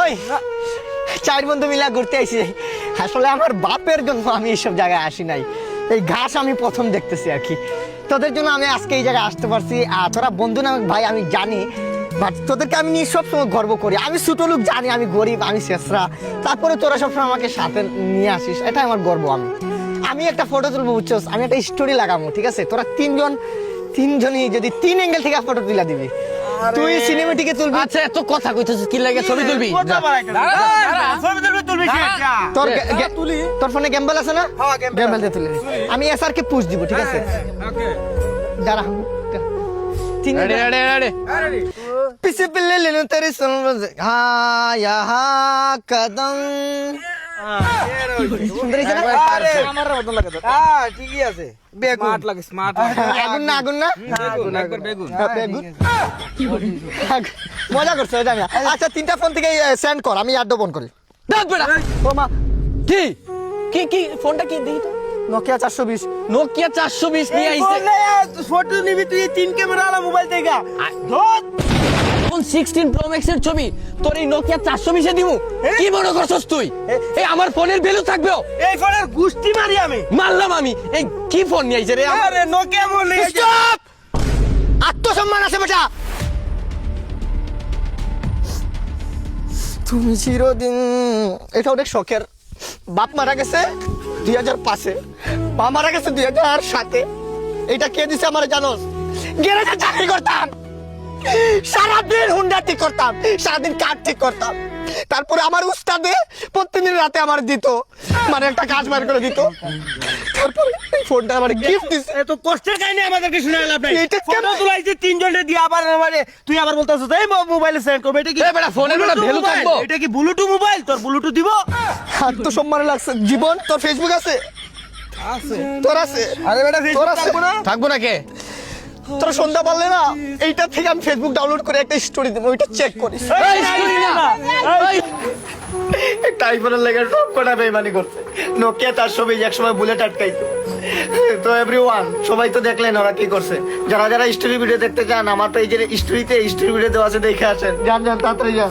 ওই 4 বন্ধু মিলা ঘুরতে আইছি। আসলে আমার বাপের জন্য আমি এইসব জায়গায় আসি নাই, এই ঘাস আমি প্রথম দেখতেছি আর কি। তোদের জন্য আমি আজকে এই জায়গায় আসতে পারছি। আর তোরা বন্ধু নামক ভাই আমি জানি, বাট তোদেরকে আমি নিয়ে সবসময় গর্ব করি। আমি ছোট লোক জানি, আমি গরিব, আমি শেষরা, তারপরে তোরা সবসময় আমাকে সাথে নিয়ে আসিস, এটাই আমার গর্ব। আমি একটা ফটো তুলবো বুঝছস, আমি একটা স্টোরি লাগাবো, ঠিক আছে? তোরা তিনজনই যদি 3 অ্যাঙ্গেল থেকে ফটো তুলে দিবি, তুই সিনেমেটিকে তুলবি। আচ্ছা এত কথা কইতেছিস কি লাগে? ছবি তুলবি? তোর ফোনে গেমবেল আছে না? গেমবেল দিয়ে তুলে দিবি। আমি এসআর কে পুশ দিব, ঠিক আছে? দাঁড়া, রেডি রেডি রেডি। পিছে পিলে লেনো তেরে সুন হ্যাঁ ইহাঁ কদম। সুন্দর হয়েছে না? আমার মতন লাগে তো। হ্যাঁ ঠিকই আছে। স্মার্ট লাগে, স্মার্ট লাগে। আগুন না, আগুন না, একবার বেগুন। বেগুন। মজা করছো এটা আমি। আচ্ছা 3টা ফোন থেকে সেন্ড কর, আমি অ্যাড ওপেন করি। ডাক বেটা। ও মা, কি কি কি ফোনটা কি দেখি তো? নোকিয়া 420। নোকিয়া 420 নিয়ে আইছে। ফটো নিবি তুই 3 ক্যামেরা वाला মোবাইল থেকে। কোন 16 প্রো ম্যাক্স এর ছবি তোর এই নোকিয়া 420 এ দিমু? কি মনে করছস তুই? এই আমার ফোনের ভ্যালু থাকবে? এই ফোনের গুষ্টি মারি আমি। মারলাম আমি। এই কি ফোন নিয়ে আইছে রে? আরে নোকিয়া ফোন নিয়ে আইছে। স্টপ! আত্মসম্মান আছে বেটা। তুমি চিরদিন, এটা অনেক শখের। বাপ মারা গেছে 2005-এ, মা মারা গেছে 2007-এ। এটা কে দিছে আমার জানোস? গ্যারেজে চাকরি করতাম, সারাদিন হুন্ডা ঠিক করতাম, সারাদিন কাঠ ঠিক করতাম। তারপরে আমার উস্তাদে প্রতিদিন রাতে আমার দিত, মানে একটা কাজ বার করে দিত। তারপরে এই ফোনটা আমার গিফট দিছে। এত কষ্টের কাহিনী আমাদেরকে শোনা গেল আপনি। এটা কেন? ফটো তুলাইছে 3 জনের দিয়ে আবার মানে তুই আবার বলতাছিস এই মোবাইলে সেন্ড করবে। এটা কি এ বেটা, ফোনের বেটা ভ্যালু থাকবো? এটা কি ব্লুটুথ মোবাইল? তোর ব্লুটুথ দিব? আত্মসম্মান লাগছে। জীবন, তোর ফেসবুক আছে? আছে। তোর আছে? আরে বেটা তোর ফেসবুক আছে? থাকবো না? থাকবো না কে? তোর সন্ধ্যা বললে না, এইটা থেকে আমি ফেসবুক ডাউনলোড করে একটা স্টোরি দেবো, ওইটা চেক করিস। এই স্টোরি না। এই একটা আইফোনের লেগে সব কটা বেইমানি করছে। নোকিয়া 420 একসময় বুলেট আটকাইতো। তো এভরিওয়ান, সবাই তো দেখলেন ওরা কি করছে। যারা যারা স্টোরি ভিডিও দেখতে চান, আমার পেজের স্টোরি ভিডিও দেওয়া আছে, দেখে আসেন। যান যান, তাড়াতাড়ি যান।